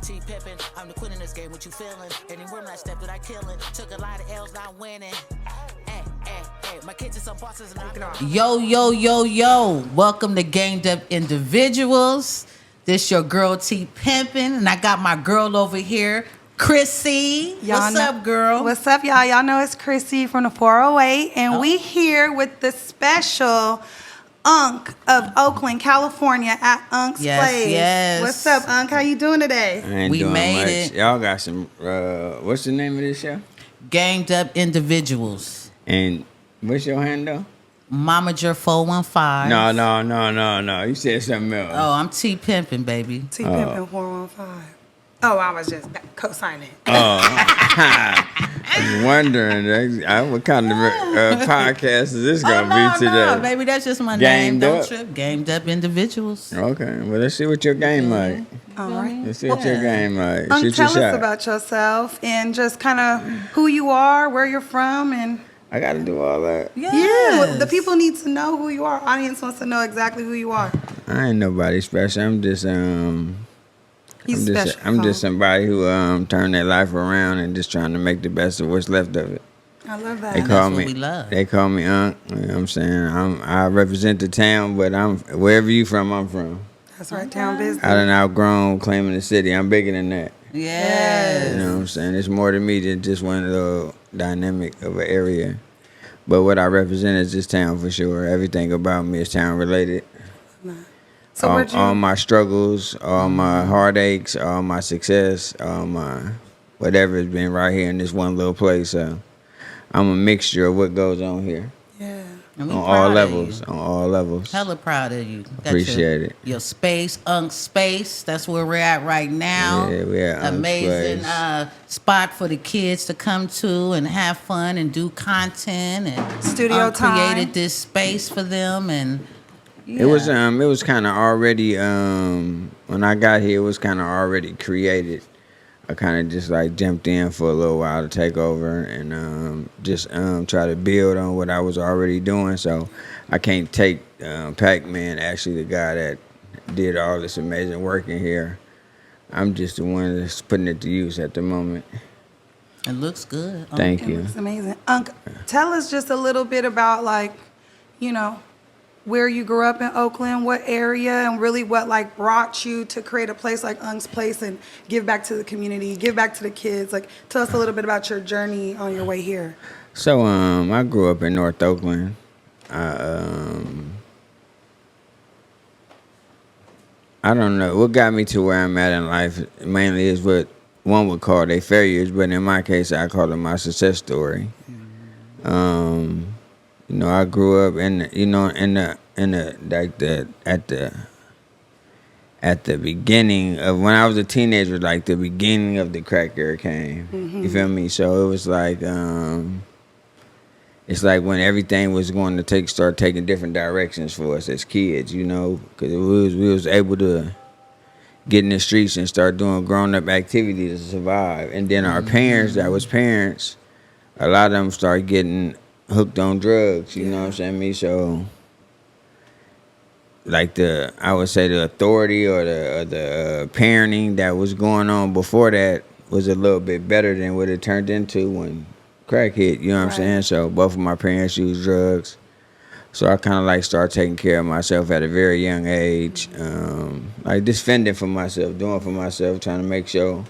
T Pippin, I'm the queen in this game. What you feeling? Any room I stepped that I killing. Took a lot of L's, not winning. Hey, my kids are some bosses and I'm Yo. Welcome to Gamed Up Individuals. This your girl T Pimpin', and I got my girl over here, Chrissy. What's up, girl? What's up, y'all? Y'all know it's Chrissy from the 408, and we here with the special Unc of Oakland, California at Unc's Place. Yes. What's up, Unc? How you doing today? I ain't We doing made much. it. Y'all got some, what's the name of this show? Gamed Up Individuals. And what's your handle? Momager 415. No. You said something else. Oh, I'm T Pimpin', baby. T Pimpin' 415. Oh, I was just co-signing. I was wondering what kind of podcast is this going to be today? No, baby, that's just my name. Don't trip. Gamed Up Individuals. Okay, well, let's see what your game like. All right. Let's see what your game like. Unc, Shoot tell your us shot. about yourself and just kind of who you are, where you're from, and I got to do all that. yeah, the people need to know who you are. Audience wants to know exactly who you are. I ain't nobody special. I'm just Special. I'm just somebody who turned their life around and just trying to make the best of what's left of it. I love that. They And call that's what me. we love. They call me Unc. You know what I'm saying? I represent the town, but I'm wherever you from. I'm from. That's right, town business. I done outgrown claiming the city. I'm bigger than that. Yes. You know what I'm saying? It's more to me than just one little dynamic of an area. But what I represent is this town for sure. Everything about me is town related. So all my struggles, all my heartaches, all my success, all my whatever has been right here in this one little place. So I'm a mixture of what goes on here. Yeah. And we On proud all of levels. you. On all levels. Hella proud of you. Got Appreciate it. Your space, Unc Space. That's where we're at right now. Yeah, we at Unc's Amazing Place. spot for the kids to come to and have fun and do content. And Studio Unc time. created this space for them, and yeah. It was kind of already when I got here. It was kind of already created. I kind of just like jumped in for a little while to take over and just try to build on what I was already doing. So I can't take Pac-Man, actually the guy that did all this amazing work in here. I'm just the one that's putting it to use at the moment. It looks good. Thank It you. looks amazing. Unc, tell us just a little bit about, like, you know, where you grew up in Oakland, what area, and really what, like, brought you to create a place like Unc's Place and give back to the community, give back to the kids. Like, tell us a little bit about your journey on your way here. So I grew up in North Oakland. I don't know what got me to where I'm at in life. Mainly is what one would call their failures, but in my case, I call it my success story. You know, I grew up at the beginning of when I was a teenager, like the beginning of the crack era came. You feel me? So it was like it's like when everything was going to start taking different directions for us as kids, you know, because we was able to get in the streets and start doing grown up activities to survive, and then our parents, a lot of them started getting hooked on drugs, you know what I'm saying? So like I would say the authority or the parenting that was going on before that was a little bit better than what it turned into when crack hit, you know what I'm saying? So both of my parents used drugs. So I kind of like started taking care of myself at a very young age, like just fending for myself, doing for myself, trying to make sure.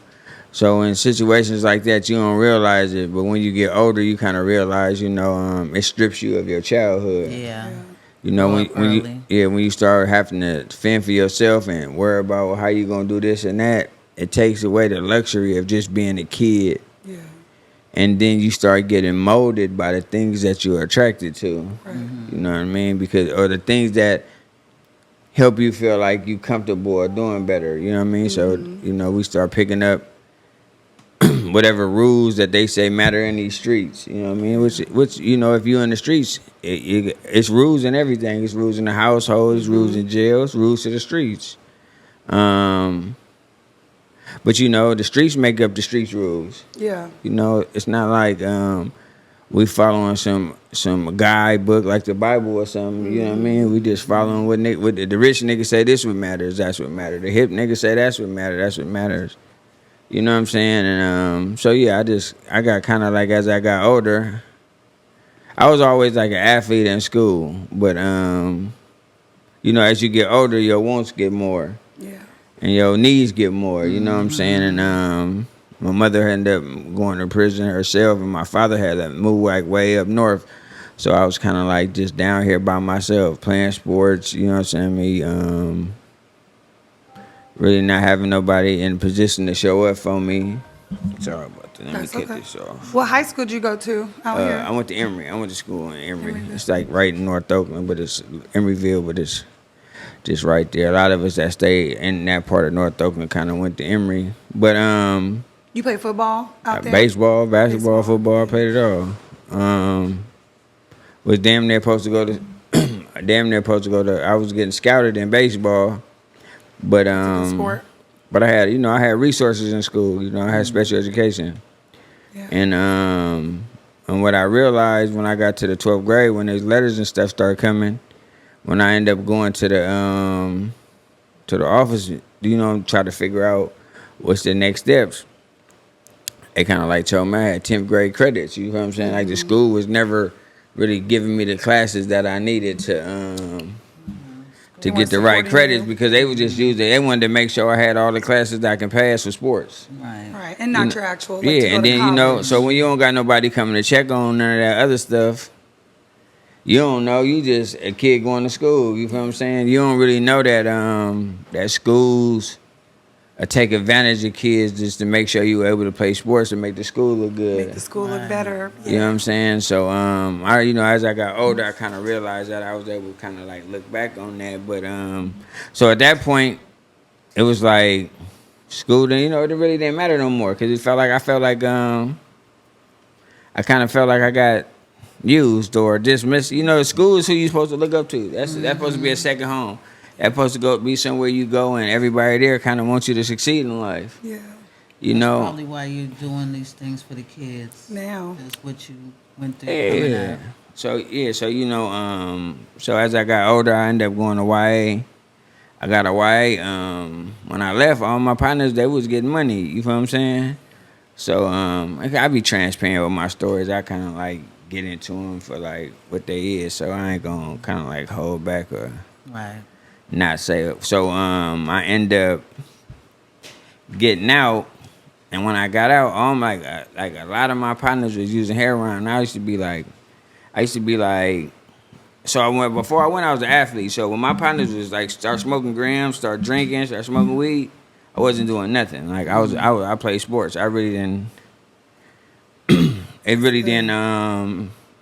So in situations like that, you don't realize it, but when you get older, you kind of realize, you know, it strips you of your childhood. Yeah. You know, when you start having to fend for yourself and worry about how you gonna do this and that, it takes away the luxury of just being a kid. Yeah. And then you start getting molded by the things that you're attracted to. Right. You know what I mean? Or the things that help you feel like you comfortable or doing better. You know what I mean? So, you know, we start picking up whatever rules that they say matter in these streets. You know what I mean? Which you know, if you're in the streets, it's rules in everything. It's rules in the household, it's rules in jails, rules to the streets. But you know, the streets make up the streets rules. Yeah. You know, it's not like we following some guide book like the Bible or something. You know what I mean? We just following what the rich nigga say. This what matters. That's what matters. The hip nigga say that's what matters. That's what matters. You know what I'm saying? And so yeah, I got kind of like, as I got older, I was always like an athlete in school, but you know, as you get older, your wants get more. Yeah. And your needs get more. You know what I'm saying? And my mother ended up going to prison herself, and my father had to move like way up north. So I was kind of like just down here by myself, playing sports, you know what I'm saying? Really not having nobody in position to show up for me. Sorry about that. Let me cut this off. What high school did you go to out here? I went to Emory. I went to school in Emory. It's like right in North Oakland, but it's Emeryville, but it's just right there. A lot of us that stayed in that part of North Oakland kind of went to Emory. But you played football out there? Baseball, basketball, football, I played it all. Was damn near supposed to go to I was getting scouted in baseball, but sport. But I had resources in school, I had special education. Yeah. And what I realized when I got to the 12th grade, when these letters and stuff started coming, when I ended up going to the office, try to figure out what's the next steps. They kind of like told me I had 10th grade credits. You know what I'm saying? Like the school was never really giving me the classes that I needed to get the right credits, because they would just use it. They wanted to make sure I had all the classes that I can pass for sports. Right, and not your actual. Yeah, and then so when you don't got nobody coming to check on none of that other stuff, you don't know. You just a kid going to school. You feel what I'm saying? You don't really know that that schools take advantage of kids just to make sure you were able to play sports and make the school look good. Make the school look better. Yeah. You know what I'm saying? So as I got older, I kind of realized that I was able to kind of like look back on that. But so at that point, it was like school. Then it really didn't matter no more, because I felt like I kind of felt like I got used or dismissed. School is who you're supposed to look up to. That's supposed to be a second home. That's supposed to be somewhere you go and everybody there kind of wants you to succeed in life. Yeah. That's probably why you're doing these things for the kids. Now. That's what you went through coming out. So as I got older, I ended up going to YA. I got a YA. When I left, all my partners, they was getting money. You feel what I'm saying? So I be transparent with my stories. I kind of like get into them for like what they is. So I ain't gonna kind of like hold back or not say it. So I end up getting out, and when I got out, like a lot of my partners was using heroin. And I used to be like, so before I went, I was an athlete. So when my partners was like start smoking grams, start drinking, start smoking weed, I wasn't doing nothing. Like I played sports. I really didn't. It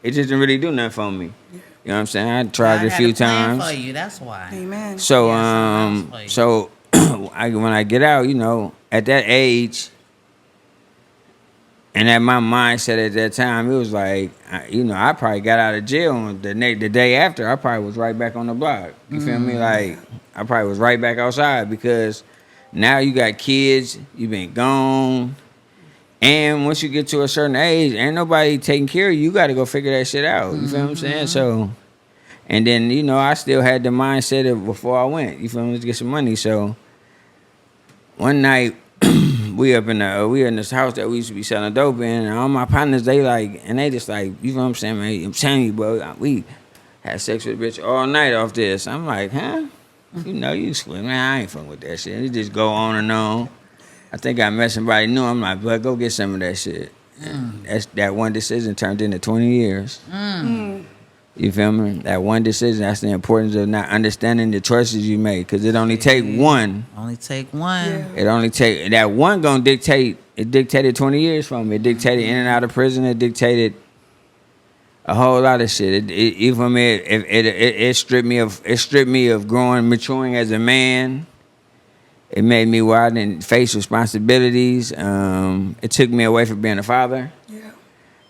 just didn't really do nothing for me. You know what I'm saying? I tried it a few times. For you, that's why. Amen. So when I get out, at that age, and at my mindset at that time, it was like, I probably got out of jail the day after. I probably was right back on the block. You feel me? Like I probably was right back outside, because now you got kids, you been gone. And once you get to a certain age, ain't nobody taking care of you. You got to go figure that shit out. You feel what I'm saying? So, and then, I still had the mindset of before I went. You feel me? Let's get some money. So, one night, we in this house that we used to be selling dope in, and all my partners, they just like, you know what I'm saying, man? I'm telling you, bro, we had sex with a bitch all night off this. I'm like, huh? You swear, man, I ain't fucking with that shit. It just go on and on. I think I met somebody new. I'm like, but go get some of that shit. That one decision turned into 20 years. You feel me? That one decision, that's the importance of not understanding the choices you make, because it only take one. Only take one. Yeah. It only take, that one gonna dictate, it dictated 20 years from me. It dictated in and out of prison. It dictated a whole lot of shit. It stripped me of growing, maturing as a man. It made me where I didn't face responsibilities. It took me away from being a father. Yeah.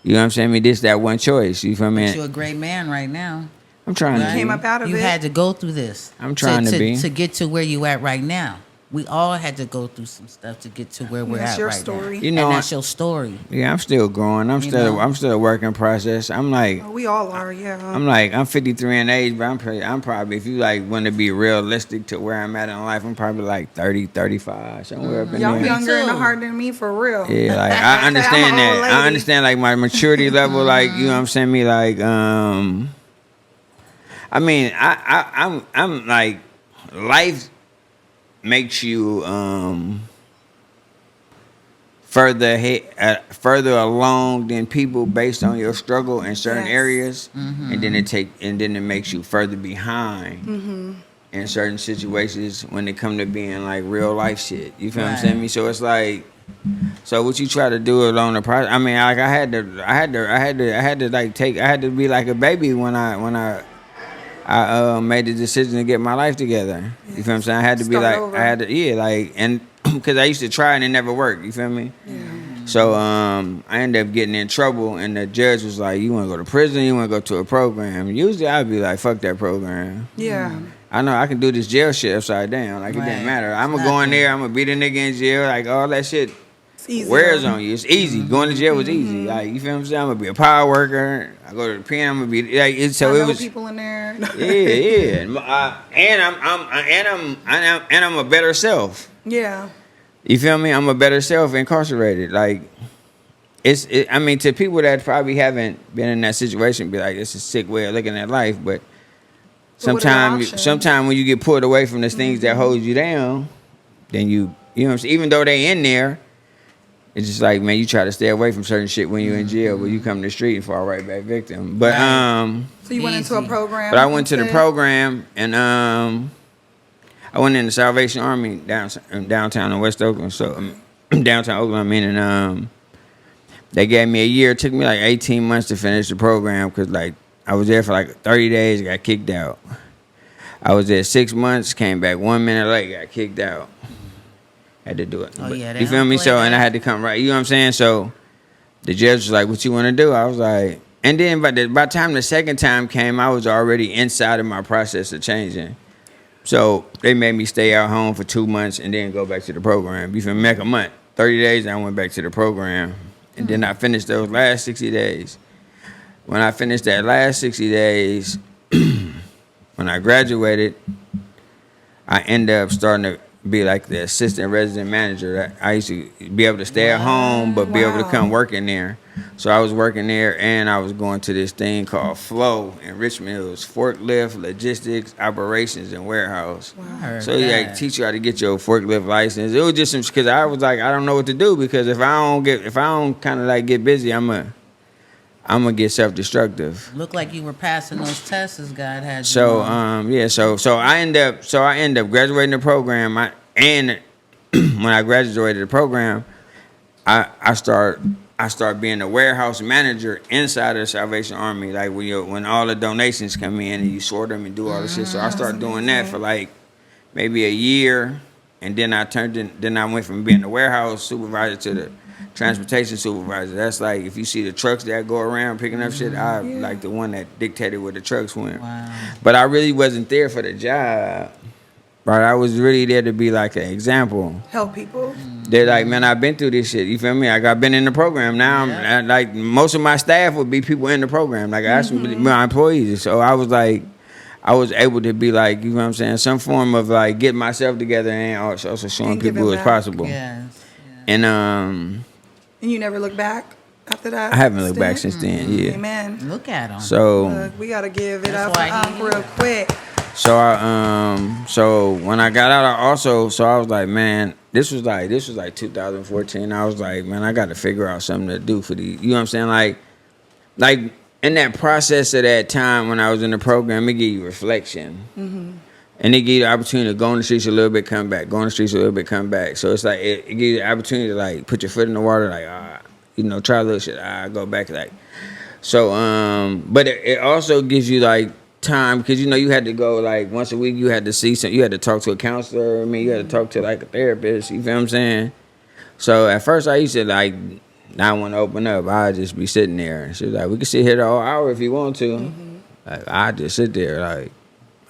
You know what I'm saying? I mean, this that one choice. You feel me? You're a great man right now. I'm trying to be. Came up out of it. You had to go through this. I'm trying to be. To get to where you at right now. we all had to go through some stuff to get to where we're That's at your right story. now. You know, and that's your story. Yeah, I'm still growing. I'm still a work in process. I'm like, Oh, we all are, yeah. I'm 53 in age, but I'm probably, if you like want to be realistic to where I'm at in life, I'm probably like 30, 35, somewhere up in Y'all there. younger in the too. heart than me, for real. Yeah, like I understand I'm an old that. I lady. understand like my maturity level, like you know what I'm saying. Me like, I mean, I'm like, life makes you further along than people based on your struggle in certain Yes. areas, and then it makes you further behind in certain situations when it come to being like real life shit. You feel what I'm saying? Me, so it's like, so what you try to do along the process. I mean, like I had to be like a baby when I made the decision to get my life together. You feel what I'm saying? I had to be Start like, over. I had to, yeah, like, and because I used to try and it never worked. You feel me? Yeah. So I ended up getting in trouble, and the judge was like, "You want to go to prison? You want to go to a program?" Usually I'd be like, "Fuck that program." Yeah. I know I can do this jail shit upside down. Like it Right. didn't matter. I'm It's gonna go in nothing. there. I'm gonna beat a nigga in jail. Like all that shit It's easy. wears on you. It's easy. Going to jail was easy. Like you feel what I'm saying? I'm gonna be a power worker. I go to the pen. I'm gonna be like it's so I it know was. people in there. Yeah. And I'm a better self. Yeah. You feel me? I'm a better self incarcerated. Like I mean, to people that probably haven't been in that situation, be like, it's a sick way of looking at life. But But what are the sometimes when you get pulled away from the things that hold you down, then you know what I'm saying? Even though they in there, it's just like, man, you try to stay away from certain shit when you're in jail, but you come to the street and fall right back victim. But So you went into a Easy. program. but I went to the instead? program, and I went in the Salvation Army downtown in West Oakland. So downtown Oakland, I mean, and they gave me a year. It took me like 18 months to finish the program because like I was there for like 30 days, got kicked out. I was there 6 months, came back 1 minute late, got kicked out. Had to do it. Oh, yeah, they you feel don't me? play So and I that. had to come right. You know what I'm saying? So the judge was like, "What you want to do?" I was like, and then by the time the second time came, I was already inside of my process of changing. So they made me stay out home for 2 months and then go back to the program. You feel me? Like a month, 30 days, I went back to the program, and then I finished those last 60 days. When I finished that last 60 days, when I graduated, I ended up starting to be like the assistant resident manager. I used to be able to stay at home, but be able to come work in there. So I was working there, and I was going to this thing called Flow in Richmond. It was forklift, logistics, operations, and warehouse. I heard So yeah, that. teach you how to get your forklift license. It was just some because I was like, I don't know what to do because if I don't kind of like get busy, I'm gonna get self-destructive. Look like you were passing those tests as God had you. So on. so I end up graduating the program. And when I graduated the program, I start being a warehouse manager inside of the Salvation Army. Like when all the donations come in and you sort them and do all the shit. So I started doing that for like maybe a year, and then I went from being a warehouse supervisor to the transportation supervisor. That's like if you see the trucks that go around picking up shit, I like the one that dictated where the trucks went. Wow. But I really wasn't there for the job. Right, I was really there to be like an example. Help people. They're like, man, I've been through this shit. You feel me? Like I've been in the program. Now I'm like most of my staff would be people in the program. Like I actually my employees. So I was like, I was able to be like, you know what I'm saying, some form of like getting myself together and also showing And people giving it's back. possible. Yes. And And you never look back after that? I haven't looked back stint? since then. Yeah. Amen. Look at them. So Look, we gotta give it That's up why for he- real quick. So so when I got out, I was like, man, this was like 2014. I was like, man, I got to figure out something to do for these. You know what I'm saying? Like in that process of that time when I was in the program, it gave you reflection. And it gave you the opportunity to go on the streets a little bit, come back. Go on the streets a little bit, come back. So it's like it gives you the opportunity to like put your foot in the water, like try a little shit. Go back like. So but it also gives you like time because you had to go like once a week. You had to see you had to talk to a counselor. I mean, you had to talk to like a therapist. You feel what I'm saying? So at first I used to like not want to open up. I'd just be sitting there. She was like, we can sit here the whole hour if you want to. Like I just sit there like.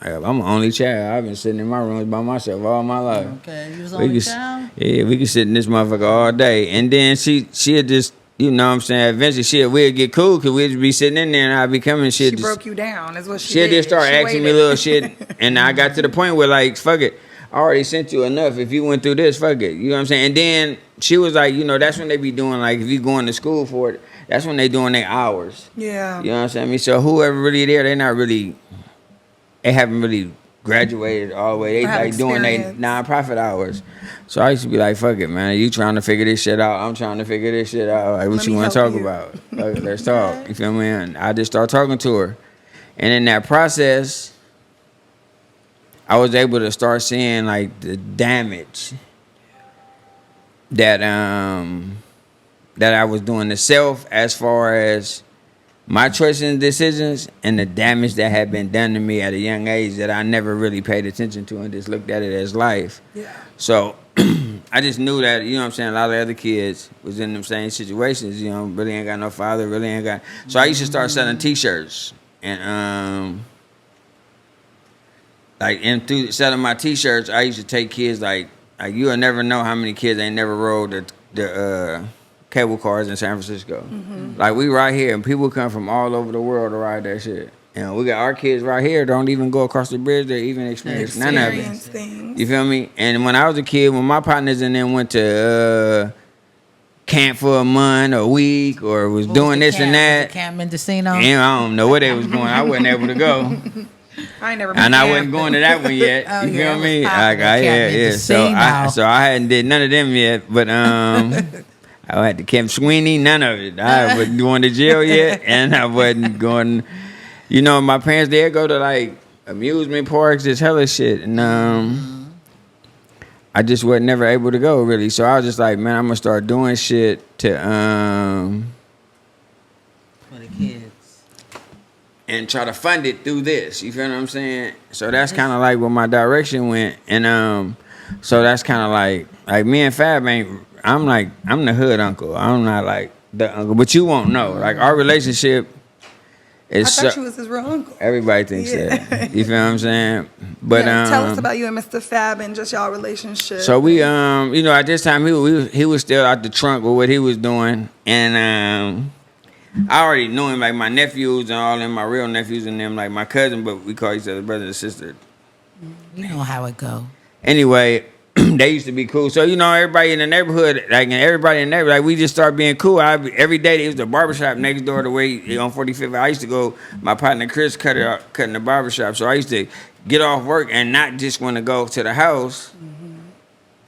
I'm an only child. I've been sitting in my rooms by myself all my life. Okay, you was only child? Yeah, we could sit in this motherfucker all day. And then she'd just, you know what I'm saying, eventually we'd get cool because we'd be sitting in there and I'd be coming. She broke you down is what she did. She'd just start asking me little shit. And I got to the point where, like, fuck it. I already sent you enough. If you went through this, fuck it. You know what I'm saying? And then she was like, you know, that's when they be doing, like, if you going to school for it, that's when they doing their hours. Yeah. You know what I'm saying? I mean, so whoever really there, they haven't really graduated all the way. They like doing their nonprofit hours. So I used to be like, fuck it, man. You trying to figure this shit out. I'm trying to figure this shit out. Like, what you want to talk about? Like, let's talk. You feel me? And I just started talking to her. And in that process, I was able to start seeing, like, the damage that I was doing to self as far as my choices and decisions and the damage that had been done to me at a young age that I never really paid attention to and just looked at it as life. Yeah. So I just knew that, you know what I'm saying, a lot of other kids was in them same situations, you know, really ain't got no father, really ain't got. So I used to start selling T-shirts. And through selling my T-shirts, I used to take kids like you'll never know how many kids ain't never rode the cable cars in San Francisco. Mm-hmm. Like, we right here, and people come from all over the world to ride that shit. And we got our kids right here don't even go across the bridge to even experience none of it. Things. You feel me? And when I was a kid, when my partners and them went to camp for a month or a week or was doing this and that. Camp Mendocino? And I don't know where they was going. I wasn't able to go. I ain't never been. And I wasn't going to that one yet. You feel me? So I hadn't did none of them yet. But I had to Camp Sweeney, none of it. I wasn't going to jail yet, and I wasn't going. You know, my parents did go to like amusement parks, this hella shit, and I just was never able to go really. So I was just like, man, I'm gonna start doing shit to for the kids and try to fund it through this. You feel what I'm saying? So that's kind of like where my direction went, and so that's kind of like me and Fab ain't. I'm the hood uncle. I'm not like the uncle, but you won't know. Like, our relationship is. I thought you was his real uncle. Everybody thinks that. You feel what I'm saying? But tell us about you and Mr. Fab and just y'all relationship. So we you know, at this time he was still out the trunk with what he was doing, and I already knew him, like my nephews and all them, my real nephews and them, like my cousin, but we call each other brother and sister. You know how it go. Anyway. They used to be cool. So, you know, everybody in the neighborhood, like we just started being cool. Every day there was a barbershop next door to where on 45th. I used to go, my partner Chris cutting the barbershop. So I used to get off work and not just want to go to the house. Mm-hmm.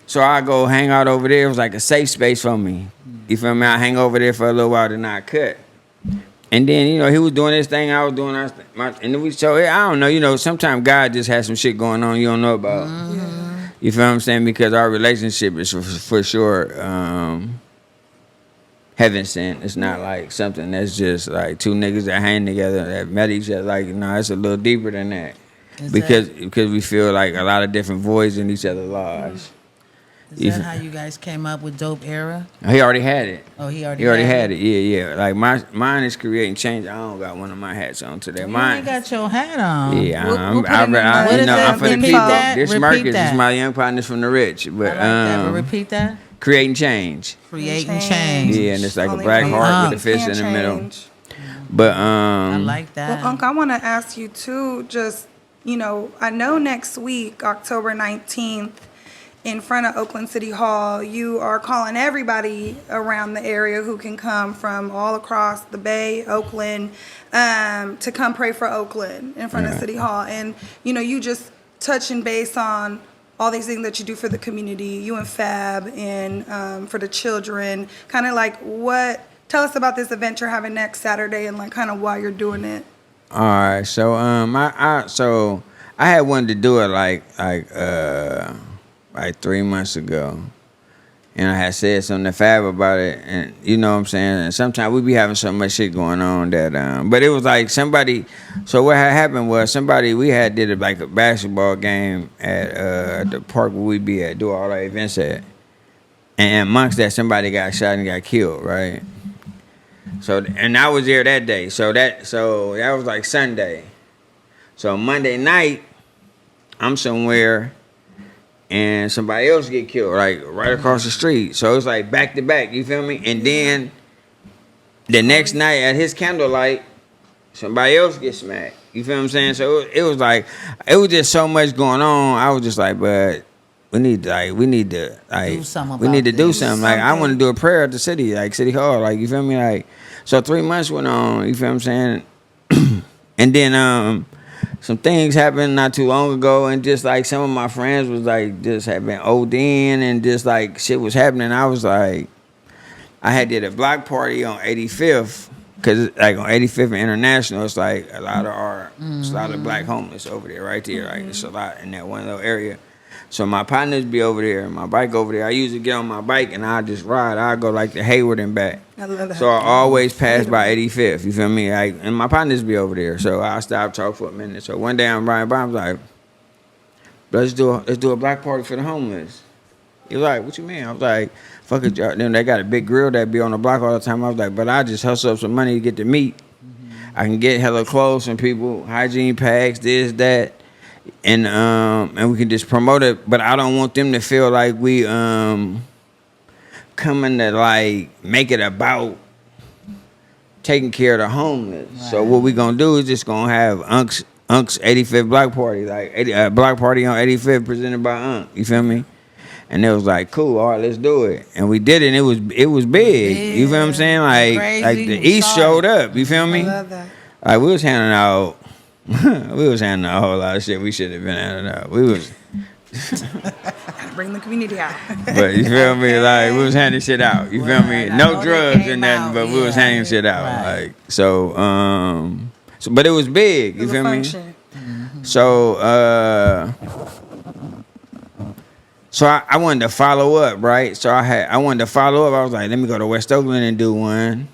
So I go hang out over there. It was like a safe space for me. You feel me? I hang over there for a little while to not cut. And then, you know, he was doing his thing, I was doing our thing. And then I don't know, you know, sometimes God just has some shit going on you don't know about. Mm-hmm. You feel what I'm saying? Because our relationship is for sure heaven sent. It's not like something that's just like two niggas that hang together that met each other. Like, no, it's a little deeper than that. Because we feel like a lot of different voids in each other's lives. Is that how you guys came up with Dope Era? He already had it. Oh, he already had it. Yeah. Like mine is creating change. I don't got one of my hats on today. Mine got your hat on. Yeah, I'm for the people. This Marcus is my young partners from the rich. But but repeat that. Creating change. Creating change. Yeah, and it's like a black heart with a fist in the middle. But I like that. Well, Unc, I want to ask you too. Just, you know, I know next week, October 19th. In front of Oakland City Hall, you are calling everybody around the area who can come from all across the Bay, Oakland, to come pray for Oakland in front of City Hall. And, you know, you just touching base on all these things that you do for the community, you and Fab, and for the children. Kind of like tell us about this event you're having next Saturday and like kind of why you're doing it. All right. So, I had wanted to do it like 3 months ago, and I had said something to Fab about it, and you know what I'm saying, and sometimes we be having so much shit going on that but it was like somebody, so what had happened was we had did like a basketball game at the park where we be at, do all our events at, and amongst that somebody got shot and got killed, right? So, and I was there that day, so that was like Sunday. So Monday night I'm somewhere and somebody else get killed, like right across the street. So it's like back to back, you feel me? And then the next night at his candlelight, somebody else gets smacked. You feel what I'm saying? So it was like, it was just so much going on. I was just like, but we need to Do something do something. Like, I want to do a prayer at the city, like City Hall. Like, you feel me? Like, so 3 months went on. You feel what I'm saying? And then some things happened not too long ago, and just like some of my friends was like just had been ODing, and just like shit was happening. I was like, I had did a block party on 85th. Cause like on 85th and International, it's like a lot of it's a lot of black homeless over there, right there. Like it's a lot in that one little area. So my partners be over there, and my bike over there. I usually get on my bike and I just ride. I go like to Hayward and back. I love that. So I always pass by 85th. You feel me? Like, and my partners be over there. So I stop, talk for a minute. So one day I'm riding by, I was like, let's do a black party for the homeless. He was like, what you mean? I was like, fuck it, y'all. Then they got a big grill that be on the block all the time. I was like, but I just hustle up some money to get the meat. I can get hella clothes from people, hygiene packs, this, that, and we can just promote it. But I don't want them to feel like we coming to like make it about taking care of the homeless. Right. So what we gonna do is just gonna have Unc's 85th block party, like block party on 85th presented by Unc. You feel me? And it was like, cool, all right, let's do it. And we did it, and it was big. Yeah. You feel what I'm saying? Like the East showed up. You feel me? I love that. Like, we was handing out a whole lot of shit we should have been handing out. We was Gotta bring the community out. but you feel me? Like, we was handing shit out. You feel me? No drugs and nothing, but we was handing shit out. Right. Like, so but it was big. You feel me? Mm-hmm. So I wanted to follow up, right? So I wanted to follow up. I was like, let me go to West Oakland and do one.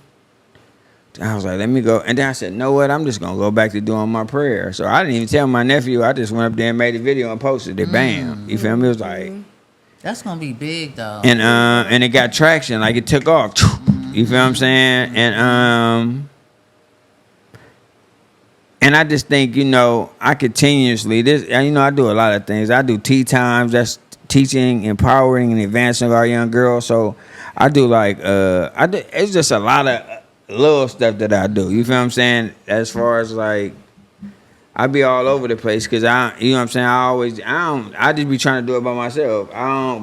I was like, let me go. And then I said, know what? I'm just going to go back to doing my prayer. So I didn't even tell my nephew. I just went up there and made a video and posted it. Bam. You feel me? It was like... That's going to be big, though. And it got traction. Like, it took off. You feel what I'm saying? And I just think, I continuously... I do a lot of things. I do tea times. That's teaching, empowering, and advancing our young girls. So I do it's just a lot of little stuff that I do. You feel what I'm saying? As far as like, I be all over the place because I just be trying to do it by myself.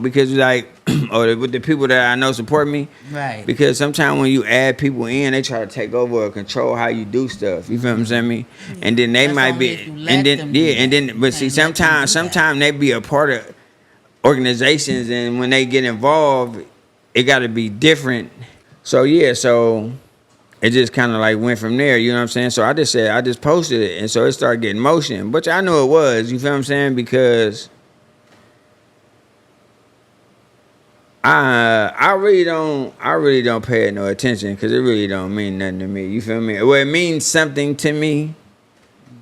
Because like, or with the people that I know support me. Right. Because sometimes when you add people in, they try to take over or control how you do stuff. You feel what I'm saying? And then they might be, but see, sometimes they be a part of organizations, and when they get involved, it got to be different. So it just kind of like went from there, you know what I'm saying? So I just posted it, and so it started getting motion, which I knew it was, you feel what I'm saying? Because I really don't pay it no attention, because it really don't mean nothing to me, you feel me? Well, it means something to me,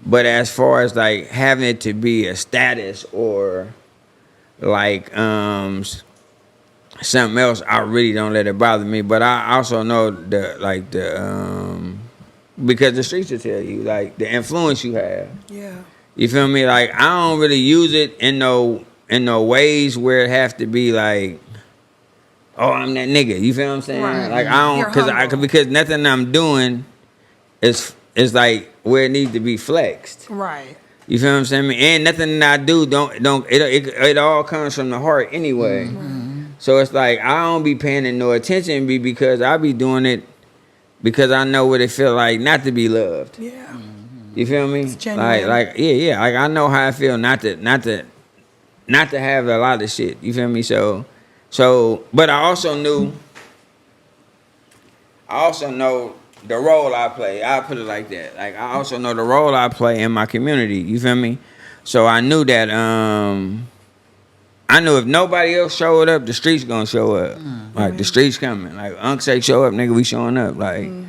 but as far as like having it to be a status or like something else, I really don't let it bother me. But I also know because the streets will tell you like the influence you have. Yeah. You feel me? Like, I don't really use it in no ways where it have to be like, oh, I'm that nigga. You feel what I'm saying? Right. Like, I don't, because nothing I'm doing is like where it needs to be flexed. Right. You feel what I'm saying? And nothing that I do it all comes from the heart anyway. Mm-hmm. So it's like, I don't be paying it no attention because I be doing it because I know what it feel like not to be loved. Yeah. Mm-hmm. You feel me? It's genuine. Like I know how I feel not to have a lot of shit. You feel me? So but I also know the role I play. I put it like that. Like, I also know the role I play in my community. You feel me? So I knew that I knew if nobody else showed up, the streets gonna show up. Mm-hmm. Like, the streets coming. Like, Unc say show up, nigga, we showing up. Like, you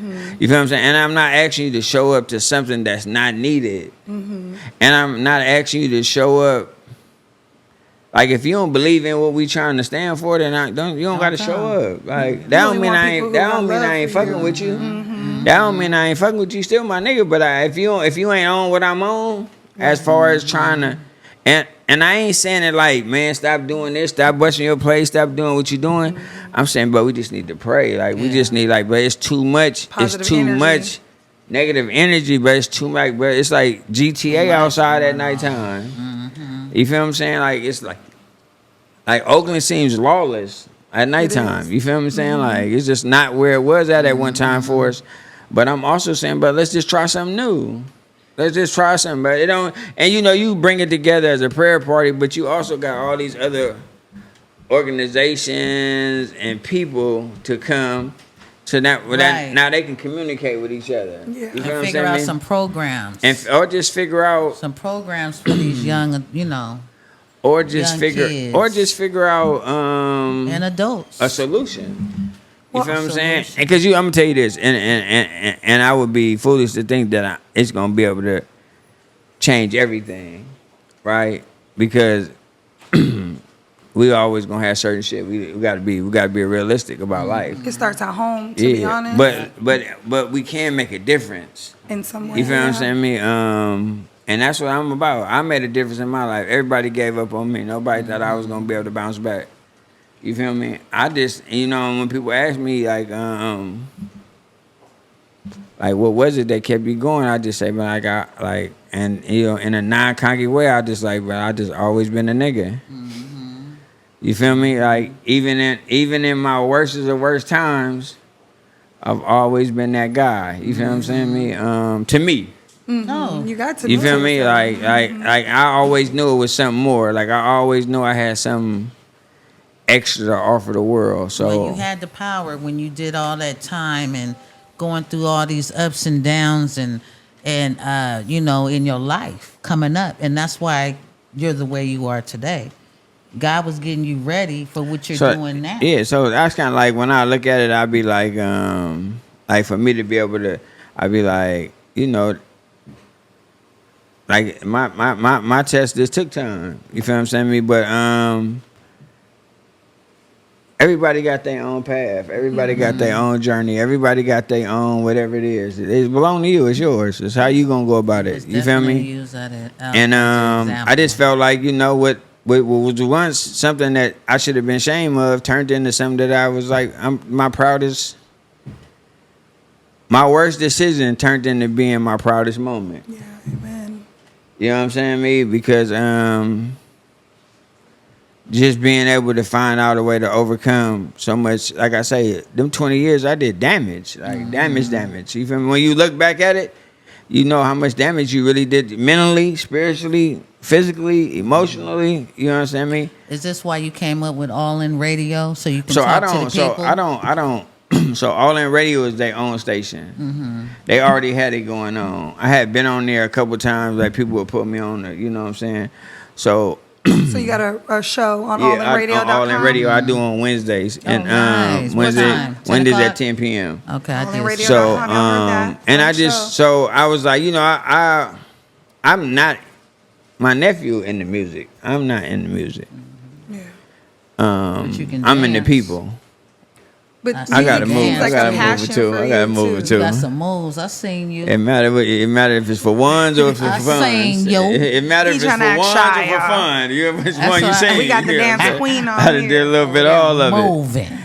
feel what I'm saying? And I'm not asking you to show up to something that's not needed. Mm-hmm. And I'm not asking you to show up. Like, if you don't believe in what we trying to stand for, then you don't gotta show up. Like, that don't mean I ain't fucking with you. Mm-hmm. That don't mean I ain't fucking with you. Still my nigga. But if you ain't on what I'm on, as far as trying to, and And I ain't saying it like, man, stop doing this, stop busting your plate, stop doing what you're doing. I'm saying, but we just need to pray. Like, we just need, like, but it's too much. Positive it's too energy. much negative energy, but it's too much. But it's like GTA outside at nighttime. You feel what I'm saying? Like, it's like Oakland seems lawless at nighttime. You feel what I'm saying? Like, it's just not where it was at one time for us. But I'm also saying, but let's just try something new. Let's just try something, but it don't. And you know, you bring it together as a prayer party, but you also got all these other organizations and people to come. So now they can communicate with each other. Yeah. You know And figure out some programs. or just figure out some programs for these young, you know, or just young figure kids. out And adults. a solution. You Well, feel what I'm saying? solution. Because I'm gonna tell you this, and I would be foolish to think that it's gonna be able to change everything, right? Because we always gonna have certain shit. We gotta be realistic about life. It starts at home, to be honest. But we can make a difference. In some way. You feel what I'm saying? And that's what I'm about. I made a difference in my life. Everybody gave up on me. Nobody thought I was gonna be able to bounce back. You feel me? I just, you know, when people ask me like what was it that kept you going? I just say, but and you know, in a non-conky way, I just like, but I just always been a nigga. You feel me? Like even in my worst of the worst times, I've always been that guy. You feel what I'm saying? To me. No. You got to. You feel me? Like I always knew it was something more. Like I always knew I had something extra to offer the world. So Well, you had the power when you did all that time and going through all these ups and downs and you know, in your life coming up, and that's why you're the way you are today. God was getting you ready for what you're doing now. Yeah, so that's kind of like when I look at it, I'd be like for me to be able to, I'd be like, you know, like my test just took time. You feel what I'm saying? But everybody got their own path. Everybody got their own journey. Everybody got their own whatever it is. It belongs to you. It's yours. It's how you gonna go about it. You feel me? Use that And I just felt like, you know, what was once something that I should have been ashamed of turned into something that I was like, my worst decision turned into being my proudest moment. Yeah, amen. You know what I'm saying, me? Because just being able to find out a way to overcome so much, like I say, them 20 years I did damage, like damage. You feel me? When you look back at it, you know how much damage you really did mentally, spiritually, physically, emotionally. You know what I'm saying, me? Is this why you came up with All In Radio so you can So talk to the people? I don't. So All In Radio is their own station. They already had it going on. I had been on there a couple times. Like people would put me on there. You know what I'm saying? So you got a show on allinradio.com? All In Radio I do on Wednesdays. And nice. What time? 10 Wednesdays o'clock? at 10 p.m. Okay, I did. Radio. So I heard that. and I Fun just show. so I was like, you know, I'm not my nephew in the music. I'm not in the music. Yeah. But you can I'm in the dance. people. But I gotta You move. dance. I like gotta a move passion it too. for I gotta you, move it too. You too. got some moves. I seen you. It matter if it's for ones or if it's I for fun. seen you. It matter He if it's for tryna act ones shy, or for y'all. fun. You ever which That's one you right. saying? We got the You know what dance I'm saying? queen on I done here. did a little bit of all of it. Moving.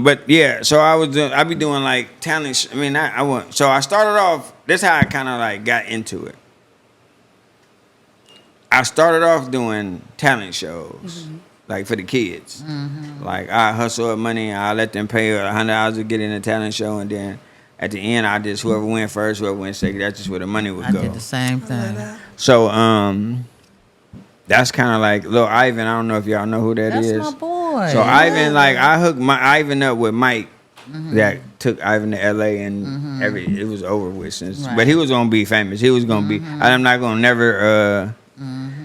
But yeah, so I be doing like talent. So I started off. This how I kind of like got into it. I started off doing talent shows, like for the kids. Like I hustle up money, I let them pay $100 to get in a talent show, and then at the end, I just whoever went first, whoever went second. That's just where the money would I go. did the same thing. So that's kind of like Lil Ivan. I don't know if y'all know who that That's is. my boy. So Ivan, like I hooked Ivan up with Mike. That took Ivan to LA and it was over with since. Right. But he was gonna be famous. He was gonna be. I'm not gonna never.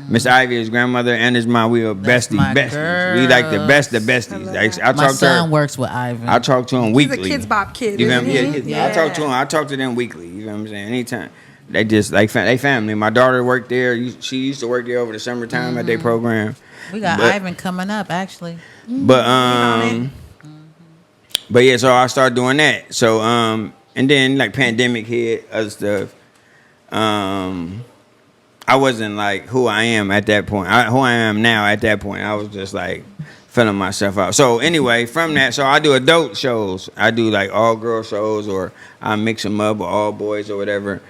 Miss Ivy, his grandmother, and his mom, we were That's my besties. We like the best of besties. Like, I My talk to her. son works with Ivan. I talk to him He's weekly. a Kids Bop kid, You know what I isn't mean? he? Yeah. I talk to him. I talk to them weekly. You know what I'm saying? Anytime. They just like they family. My daughter worked there. She used to work there over the summertime at their program. We got But- Ivan coming up, actually. But yeah, so I started doing that. So and then like pandemic hit, other stuff. I wasn't like who I am at that point. Who I am now at that point. I was just like filling myself out. So anyway, from that, so I do adult shows. I do like all girl shows, or I mix them up with all boys or whatever.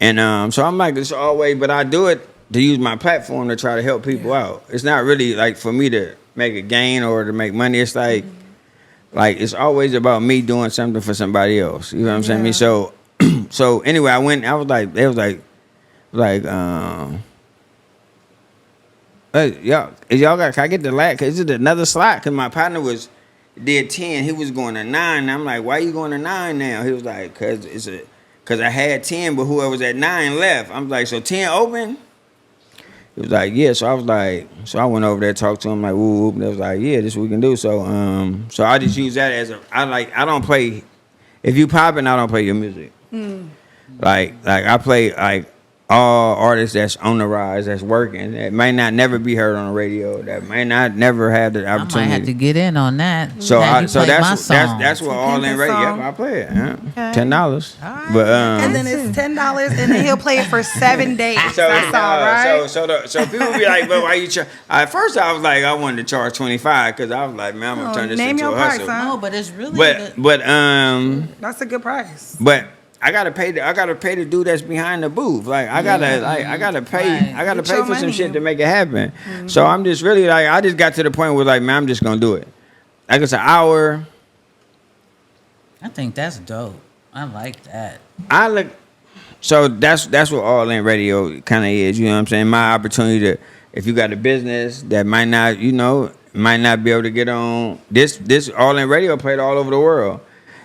And so I'm like this always, but I do it to use my platform to try to help people out. It's not really like for me to make a gain or to make money. It's like it's always about me doing something for somebody else. You know what I'm saying? Me. So so anyway, I was like, they was like, hey, y'all got, can I get the lat? Cause it's another slot. Cause my partner did 10. He was going to 9. I'm like, why you going to 9 now? He was like, cause I had 10, but whoever was at 9 left. I'm like, so 10 open? He was like, yeah. So I was like, so I went over there, talked to him, like, woo, and they was like, yeah, this is what we can do. So so I just use that as I don't play, if you popping, I don't play your music. Like I play like all artists that's on the rise, that's working, that may not never be heard on the radio, that may not never have the opportunity. I might have to get in on that. So that's what all in radio. Yep, I play it. Okay. $10. All right. But And then it's $10, and then he'll play it for 7 days. so That's all right. So people be like, but why you charge? At first I was like, I wanted to charge 25 because I was like, man, I'm gonna turn this name into your a price, hustle. huh? No, but it's really But That's a good price. But I gotta pay the dude that's behind the booth. Like I gotta pay Get for your some money. shit to make it happen. So I'm just really like, I just got to the point where like, man, I'm just gonna do it. Like it's an hour. I think that's dope. I like that. So that's what all in radio kind of is. You know what I'm saying? My opportunity to, if you got a business that might not be able to get on this all in radio played all over the world.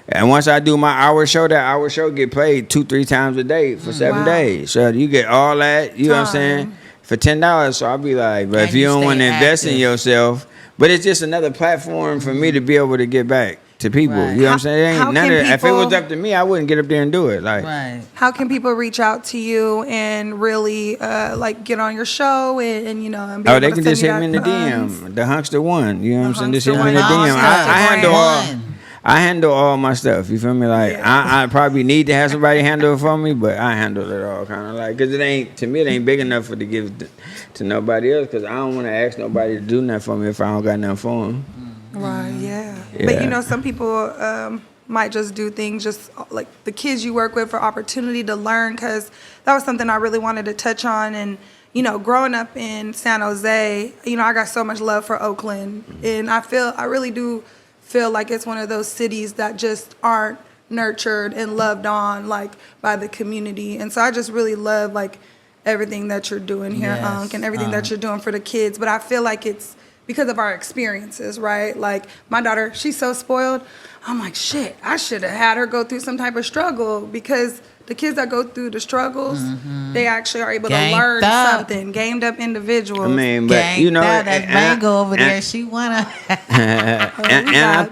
And once I do my hour show, that hour show get played 2-3 times a day for 7 days. So you get all that, you know what I'm saying, for $10. So I'll be like, but if you don't want to invest in yourself, but it's just another platform for me to be able to get back to people. Right. You know what I'm saying? It ain't none of that. If it was people- up to me, I wouldn't get up there and do it. Like, Right. How can people reach out to you and really like get on your show and you know and be able they to can send just you hit me in the that funds? DM, the Hunkster One. You know what I'm saying? Just hit Hunkster me in the One. DM. Awesome. I handle all my stuff. You feel me? Like I probably need to have somebody handle it for me, but I handle it all kind of like, cause it ain't big enough for to give to nobody else. Cause I don't want to ask nobody to do nothing for me if I don't got nothing for them. Right, yeah. Yeah. But you know, some people might just do things just like the kids you work with for opportunity to learn, because that was something I really wanted to touch on. And, you know, growing up in San Jose, you know, I got so much love for Oakland. And I really do feel like it's one of those cities that just aren't nurtured and loved on, like, by the community. And so I just really love, like, everything that you're doing here, Yes, Unc, and everything that you're doing for the kids. But I feel like it's because of our experiences, right? Like, my daughter, she's so spoiled. I'm like, shit, I should have had her go through some type of struggle, because the kids that go through the struggles, they actually are able to learn something. Gamed up individuals. I mean, but you know, that mango over there, she wanna I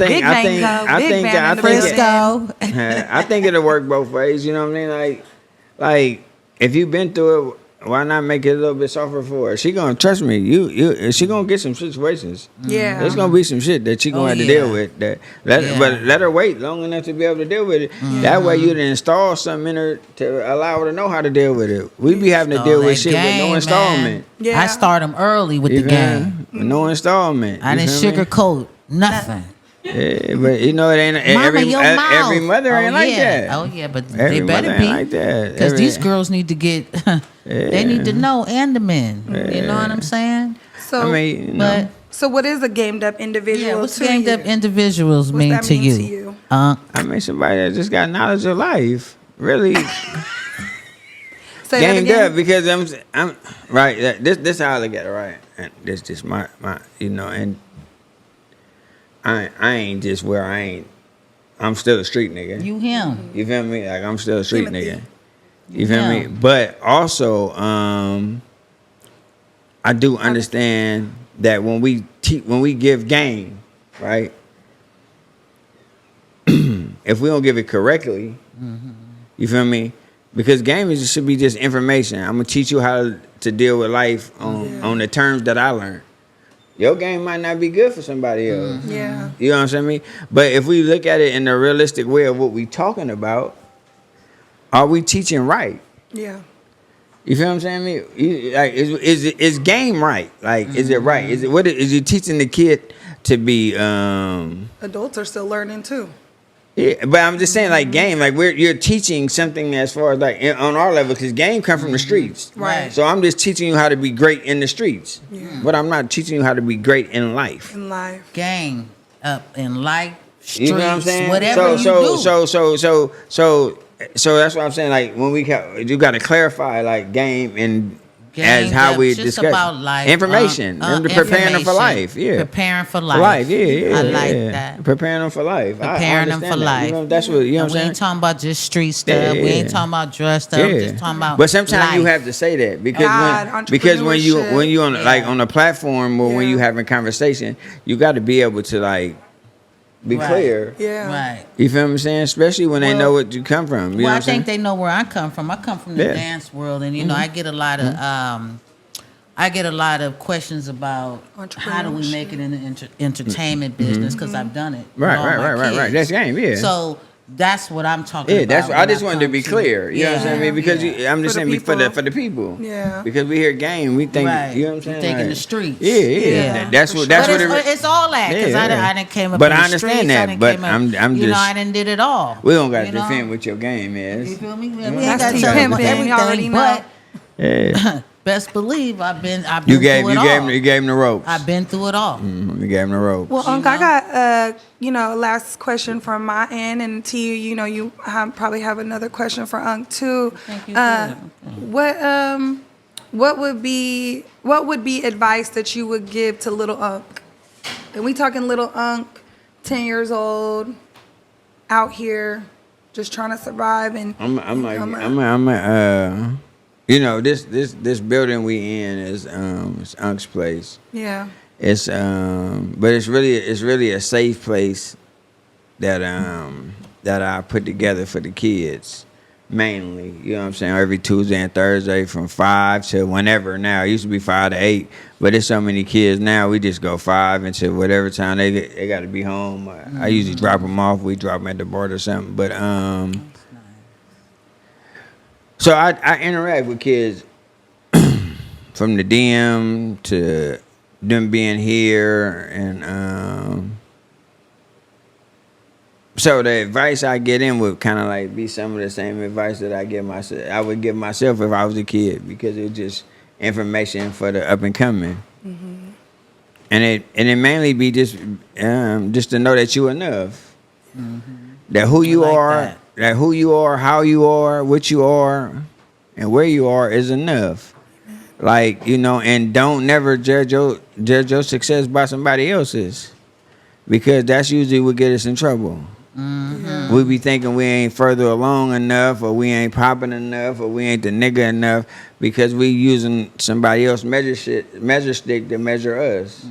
think it'll work both ways. You know what I mean? Like if you've been through it, why not make it a little bit softer for her? She gonna trust me. She gonna get some situations. Yeah, there's gonna be some shit that she gonna have to deal with. But let her wait long enough to be able to deal with it. That way you didn't install something in her to allow her to know how to deal with it. We be having to deal with shit with no installment. Yeah. I start them early with the game. With no installment. I didn't sugarcoat nothing. Yeah, but you know it ain't Mama, every your mouth. every mother ain't like that. Oh yeah, but Every they better mother be ain't like that. because these girls need to get. They need to know, and the men. You know what I'm saying? So, I mean, you know. So what is a gamed up individual? Yeah, what's to gamed you? up individuals What's mean that to mean you? to you? I mean, somebody that just got knowledge of life, really Say that gamed again? up, because I'm right. This how I look at it, right? And this just my you know, and I ain't just where I ain't. I'm still a street nigga. You him. You feel me? Like I'm still a street Timothy. nigga. You feel me? But also, I do understand that when we give game, right? If we don't give it correctly, you feel me? Because game should be just information. I'm gonna teach you how to deal with life on the terms that I learned. Your game might not be good for somebody else. Yeah. You know what I'm saying? But if we look at it in the realistic way of what we talking about, are we teaching right? Yeah. You feel what I'm saying? Like, is game right? Like, is it right? Is you teaching the kid to be? Adults are still learning too. Yeah, but I'm just saying, like, game, like you're teaching something as far as like on our level, because game come from the streets, Right. So I'm just teaching you how to be great in the streets, but I'm not teaching you how to be great in life. In life. Game up in life, streets, You know what I'm saying? whatever So do. that's what I'm saying. Like when you got to clarify like game and as Game how up, we just discuss about life, information, and preparing them for life. Yeah, preparing for life. for life. Yeah. I like that. Preparing them for life. Preparing them for life. You know, that's what you know. And What we I'm ain't saying. talking about just street stuff. Yeah, We ain't yeah. talking about drug stuff. Yeah. Just talking about. But sometimes you life. have to say that because God, when you on like Yeah. on a platform or when Yeah. you having conversation, you got to be able to like be Right. clear. Yeah. Right. You feel what I'm saying? Especially when they Well- know what you come from. You know Well, what I I'm saying? think they know where I come from. I come from the Yeah. dance world, and you know, I get a lot of questions about how do we make it in the entertainment business because I've done it. with Right, all right, my right, right, right. kids. That's game, yeah. So that's what I'm talking Yeah, about. that's. I when just wanted to come be clear. You know what I'm saying? I mean, because I'm just For the saying for people. the people. Yeah. Because we hear game, we think. Right. You know what I'm saying? You think in Like, the streets. Yeah, yeah. Yeah, That's for what. sure. That's But what. it's all that because Yeah. I didn't came up But in I the understand streets. that, I didn't but came up, I'm you know, just- I didn't did it all. We don't got to you know? defend what your game is. You feel me? We That's ain't got to tell T-pimping, them you already everything, know. but Yeah. best believe I've been You through gave it all. you gave him the ropes. I've been through it all. You gave him the ropes. Well, You Unc, I know? got last question from my end, and T, you probably have another question for Unc too. think you do. What would be advice that you would give to little Unc? And we talking little Unc, 10 years old, out here, just trying to survive and you know, this building we in is it's Unc's place. yeah. It's but it's really a safe place that I put together for the kids mainly. You know what I'm saying? Every Tuesday and Thursday from 5 to whenever now. It used to be 5 to 8, but there's so many kids now. We just go 5 until whatever time they got to be home. I usually drop them off. We drop them at the board or something. But so I interact with kids from the DM to them being here, and so the advice I get in would kind of like be some of the same advice that I would give myself if I was a kid, because it's just information for the up and coming, and it mainly be just to know that you enough, that who you like are. That who you are, how you are, what you are, and where you are is enough. Like, you know, and don't never judge your success by somebody else's, because that's usually what get us in trouble. We be thinking we ain't further along enough, or we ain't popping enough, or we ain't the nigga enough, because we using somebody else's measure stick to measure us.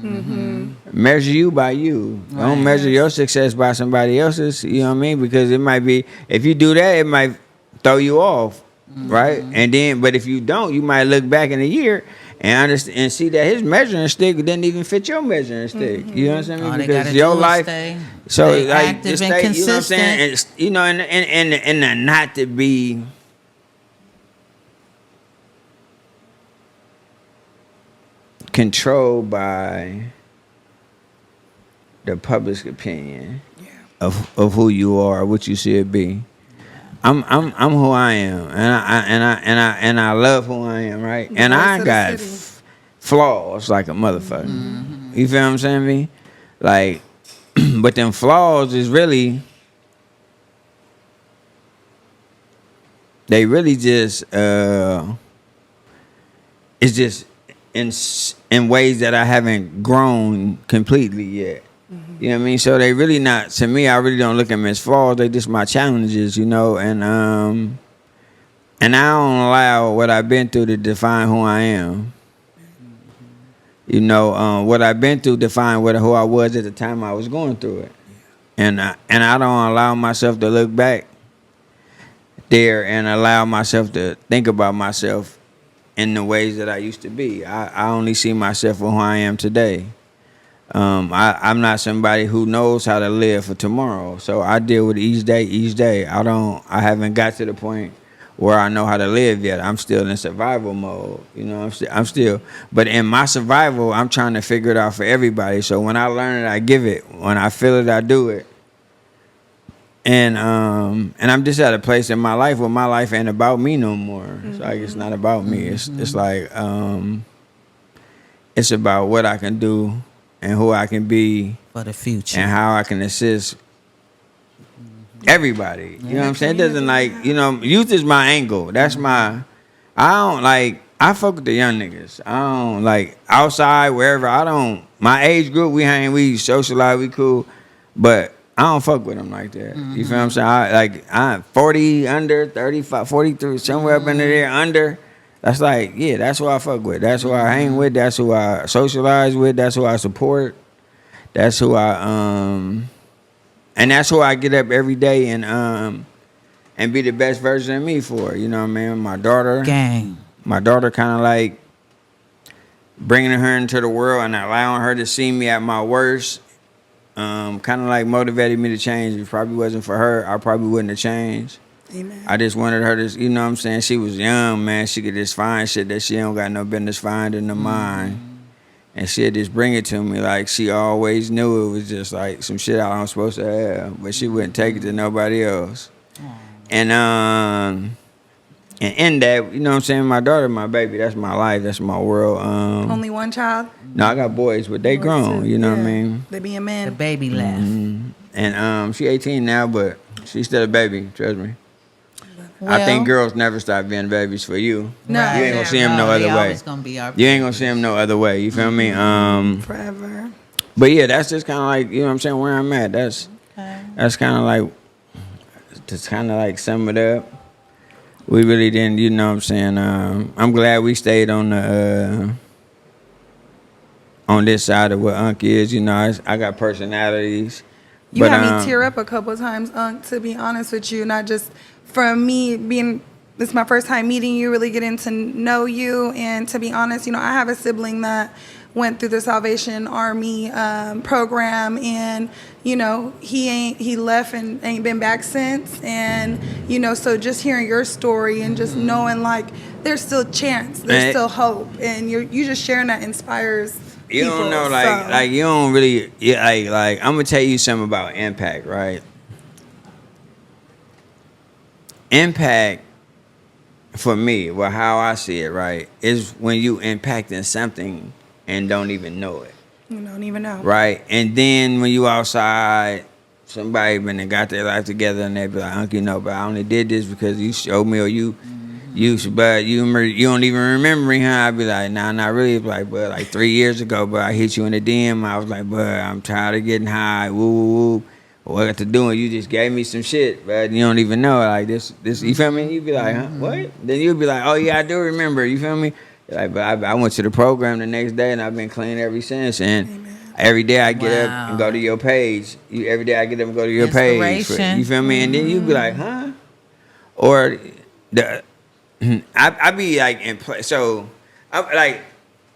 Measure you by you. Don't measure your success by somebody else's. You know what I mean? Because it might be, if you do that, it might throw you off, right? And then, but if you don't, you might look back in a year and understand and see that his measuring stick didn't even fit your measuring stick. You know what I'm saying? All they Because gotta your do is life. stay Like active just and stay, consistent. you know what I'm saying? And it's, you know, and not to be controlled by the public's opinion of who you are, what you should be. I'm who I am, and I love who I am, right? The And voice I of the got city. flaws like a motherfucker. You feel what I'm saying, me? Like, but them flaws is really, they really just it's just in ways that I haven't grown completely yet. You know what I mean? So they really not, to me, I really don't look at them as flaws. They just my challenges, you know, and I don't allow what I've been through to define who I am. You know, what I've been through define who I was at the time I was going through it. And I don't allow myself to look back there and allow myself to think about myself in the ways that I used to be. I only see myself for who I am today. I'm not somebody who knows how to live for tomorrow. So I deal with each day. I haven't got to the point where I know how to live yet. I'm still in survival mode. You know, I'm still, but in my survival, I'm trying to figure it out for everybody. So when I learn it, I give it. When I feel it, I do it. And I'm just at a place in my life where my life ain't about me no more. It's like it's not about me. It's like it's about what I can do and who I can be for the future and how I can assist everybody. You know what I'm saying? It doesn't like, you know, youth is my angle. That's my, I don't like, I fuck with the young niggas. I don't like outside, wherever. I don't, my age group, we hang, we socialize, we cool. But I don't fuck with them like that. You feel what I'm saying? I'm 40 under, 35, 43, somewhere up in there under. That's like, yeah, that's who I fuck with. That's who I hang with. That's who I socialize with. That's who I support. That's who and that's who I get up every day and be the best version of me for. You know what I mean? My daughter. Gang. My daughter kind of like bringing her into the world and allowing her to see me at my worst. Kind of like motivated me to change. If it probably wasn't for her, I probably wouldn't have changed. Amen. I just wanted her to, you know what I'm saying? She was young, man. She could just find shit that she don't got no business finding in mind. And she'd just bring it to me like she always knew it was just like some shit I was supposed to have, but she wouldn't take it to nobody else. And in that, you know what I'm saying, my daughter, my baby, that's my life, that's my world. Only one child? No, I got boys, but they grown, too. you know what I mean? They being men. The baby left. And she 18 now, but she's still a baby, trust me. Well, I think girls never stop being babies for you. No. You ain't gonna see them no other way. Always gonna be our You ain't gonna see them no other way. You feel me? Forever. But yeah, that's just kind of like, you know what I'm saying, where I'm at. That's kind of like, just kind of like sum it up. We really didn't, you know what I'm saying. I'm glad we stayed on the on this side of what Unc is. You know, I got personalities. You had me tear up a couple of times, Unc, to be honest with you. Not just from me being, this is my first time meeting you, really getting to know you. And to be honest, you know, I have a sibling that went through the Salvation Army program, and you know, he left and ain't been back since. And you know, so just hearing your story and just knowing like there's still a chance, there's still hope, and you just sharing that inspires you people. Don't know, like you don't really, like I'm gonna tell you something about impact, right? Impact for me, well, how I see it, right, is when you impacting something and don't even know it. You don't even know. Right? And then when you outside, somebody been and got their life together and they be like, Uncle, you know, but I only did this because you showed me, or but you don't even remember me, huh? I'd be like, nah, not really. Like, but like 3 years ago, but I hit you in the DM. I was like, but I'm tired of getting high. Woo, woo, woo. What I got to do? And you just gave me some shit, but you don't even know. Like this, you feel me? You be like, huh? What? Then you'll be like, oh yeah, I do remember. You feel me? Like, but I went to the program the next day and I've been clean ever since. And every day I get up and go to your page. Every day I get up and go to your page. You feel me? And then you be like, huh? Or I be like in play. So I like.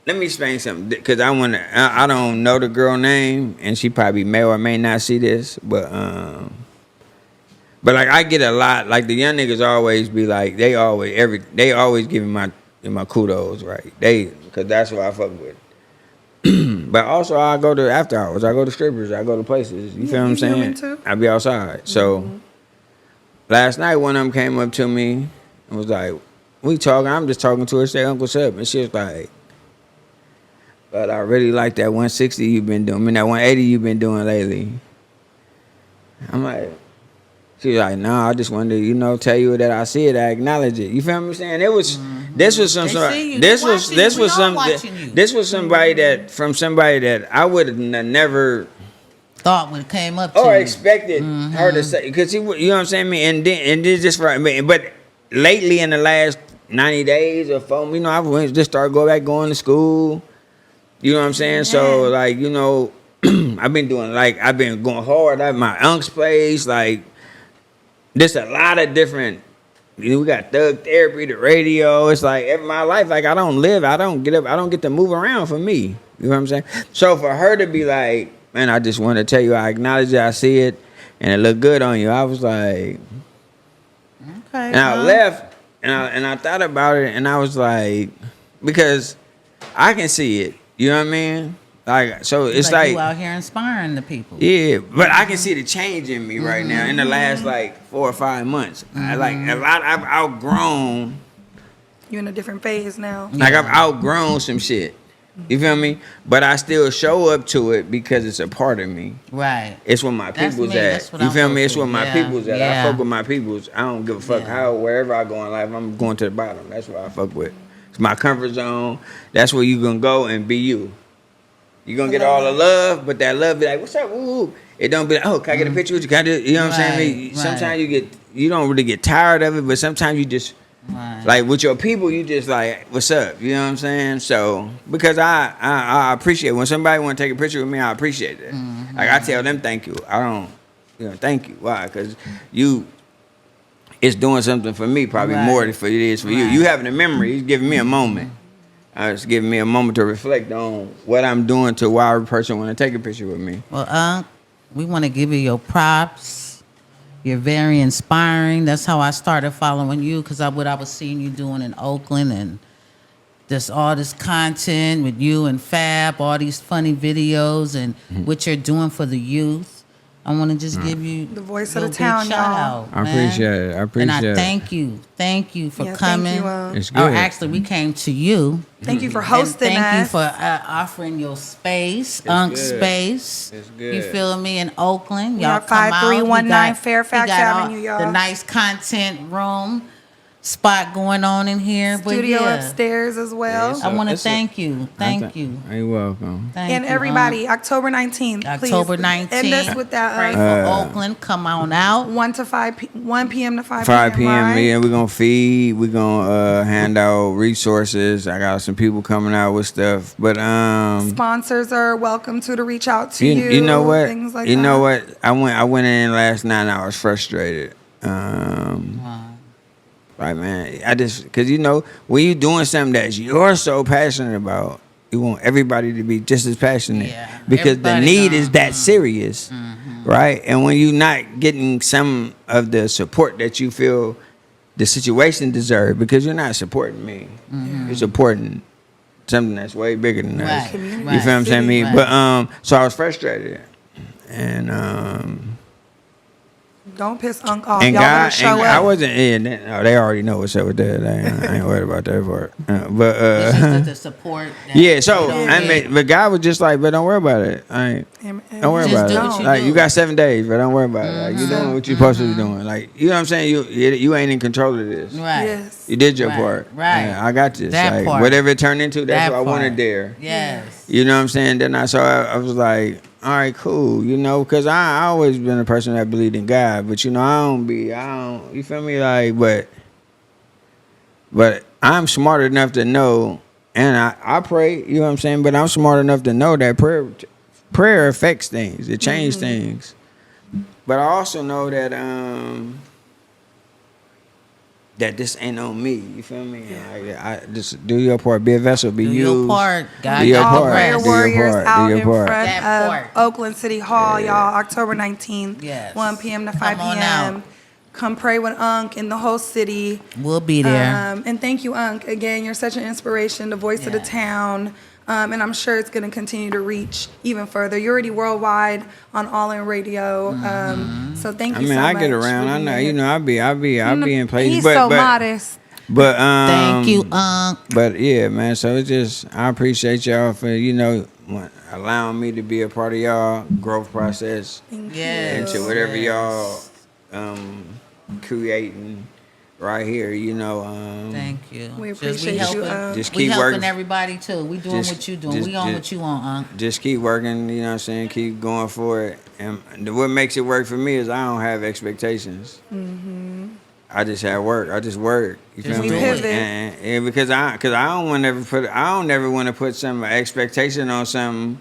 Let me explain something, because I don't know the girl name, and she probably may or may not see this, but like I get a lot, like the young niggas always be like, they always give me my kudos, right? Because that's what I fuck with. But also I go to after hours, I go to strippers, I go to places, you feel what I'm saying? Too. I be outside. So last night one of them came up to me and was like, we talking, I'm just talking to her, say, Uncle Sub, and she was like, but I really like that 160 you've been doing. I mean, that 180 you've been doing lately. I'm like, she was like, no, I just wanted to, you know, tell you that I see it, I acknowledge it. You feel what I'm saying? This was somebody that I would have never thought when it came up to or you. expected her to say, because you know what I'm saying? And then just for me, but lately in the last 90 days or 4, you know, I just started going to school. You know what I'm saying? So, like, you know, I've been going hard at my unc's place. Like, there's a lot of different, you know, we got Thug Therapy, the radio. It's like, my life, like, I don't get up, I don't get to move around for me. You know what I'm saying? So, for her to be like, man, I just want to tell you, I acknowledge it, I see it, and it looked good on you. I was like, okay. and I left, and I thought about it, and I was like, because I can see it. You know what I mean? Like, so it's like you out here inspiring the people. yeah, but I can see the change in me right now in the last like 4 or 5 months. I like a lot. I've outgrown. You're in a different phase now. Like I've outgrown some shit. You feel me? But I still show up to it because it's a part of me. Right. It's where my That's people's me. at. That's what You I'm feel me? going It's where through. my Yeah. people's at. Yeah. I fuck with my people's. I don't give a fuck Yeah. how wherever I go in life, I'm going to the bottom. That's what I fuck with. It's my comfort zone. That's where you gonna go and be you. You gonna get all the love, but that love be like, what's up? Woo. It don't be like, oh, can I get a picture with you? Can I do, you know what I'm saying? Right, Sometimes you don't really get tired of it, but sometimes you just Right. like with your people, you just like, what's up? You know what I'm saying? So because I appreciate when somebody want to take a picture with me, I appreciate it. Like I tell them thank you. I don't, thank you. Why? Because it's doing something for me probably Right. more than it is for you. Right. You having a memory, it's giving me a moment. It's giving me a moment to reflect on what I'm doing to why a person want to take a picture with me. Well, we want to give you your props. You're very inspiring. That's how I started following you, because what I was seeing you doing in Oakland, and just all this content with you and Fab, all these funny videos, and what you're doing for the youth. I want to just give you The voice of your the town, big shout y'all. out, I man. appreciate it. I appreciate And I it. thank you for Yeah, thank coming. you, It's Or good. actually, we came to you. Thank you for And hosting thank you us. for offering your space, Unk good. Space. It's good. You feel me? In Oakland, We y'all are come out. 5319 We Fairfax got Avenue, y'all. The nice content room spot going on in here. Studio but yeah, upstairs as well. Yeah, I want to It's a- thank you. Thank you. You're welcome. Thank And you, everybody, Unk. October 19th, please. October 19th. End us with Pray that for Oakland. Come on out. 1 p.m. to 5 5 p.m. right? Yeah, we're gonna feed. We're gonna hand out resources. I got some people coming out with stuff, but Sponsors are welcome to reach out to you. you know what? Things like You that. know what? I went in last night and I was frustrated. Right, man. Cause when you doing something that you're so passionate about, you want everybody to be just as passionate. Yeah. Because the Everybody need gone. is that serious, right? And when you're not getting some of the support that you feel the situation deserves, because you're not supporting me, you're supporting something that's way bigger than us. Right, You right. feel what I'm saying? Me, Right. but so I was frustrated, and Don't piss Unc off. and Y'all better God, show and up. I wasn't. Yeah, they already know what's up with that. I ain't worried about that part. But It's just the support. That yeah, so you don't I get. mean, but God was just like, but don't worry about it. Don't worry Just about do it. what you Like do. you got 7 days, but don't worry about it. Like you doing what you're supposed to be doing. Like you know what I'm saying. You ain't in control of this. Right. Yes. You did your Right, part. right. Yeah, I got this. That Like part. whatever it turned into, that's That what I wanted part. there. Yes. You know what I'm saying? Then I was like, all right, cool. Because I always been a person that believed in God, but I don't, you feel me? Like, but I'm smart enough to know, and I pray, you know what I'm saying? But I'm smart enough to know that prayer affects things. It changes things. But I also know that, that this ain't on me. You feel me? Like, I just do your part. Be a vessel. Be Do used. your part. God, Do your All part. prayer Do your warriors part. out Do your in part. front That of part. Oakland City Hall, y'all, October 19th, Yes. 1 p.m. to 5 Come on p.m. out. Come pray with Unc in the whole city. We'll be there. And thank you, Unc. Again, you're such an inspiration, the voice of the Yeah. town. And I'm sure it's going to continue to reach even further. You're already worldwide on All In Radio. So thank I you mean, so I much. get around. for I know. being here. I be in places. He's but, so but, modest. But Thank you, Unc. But yeah, man. So it's just I appreciate y'all for allowing me to be a part of y'all growth process Yes. into whatever Yes. y'all creating right here. Thank you. We Just appreciate you, helping, Just we keep helping working. everybody too. We doing Just- what you doing. just- We on just- what you on, Unc. Just keep working. You know what I'm saying? Keep going for it. And what makes it work for me is I don't have expectations. I just have work. I just work. You Just feel me? do it. And because I don't ever want to put some expectation on something,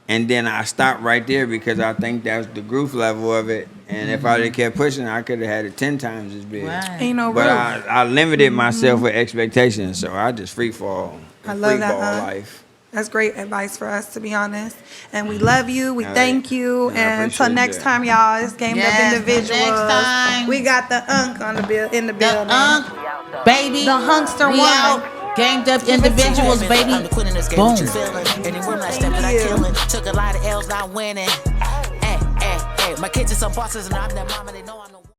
and then I stop right there because I think that's the growth level of it. And if I would kept pushing, I could have had it 10 times as big. Right. Ain't no But roof. I limited myself with expectations, so I just free fall. I love that, Free ball Aunt. life. That's great advice for us, to be honest. And we love you. We All thank right. you. I And until appreciate next that. time, y'all, it's Gamed Yes, Up till Individuals. next time. We got the Unc in the The building. Unc. baby. The Hunkster we one. out. Gamed up individuals, baby. I'm the queen in this game. Boom. What you feeling? Anywhere I step that I killing. Took a lot of L's, not winning. My kids are some bosses, and I'm their mama. They know I'm.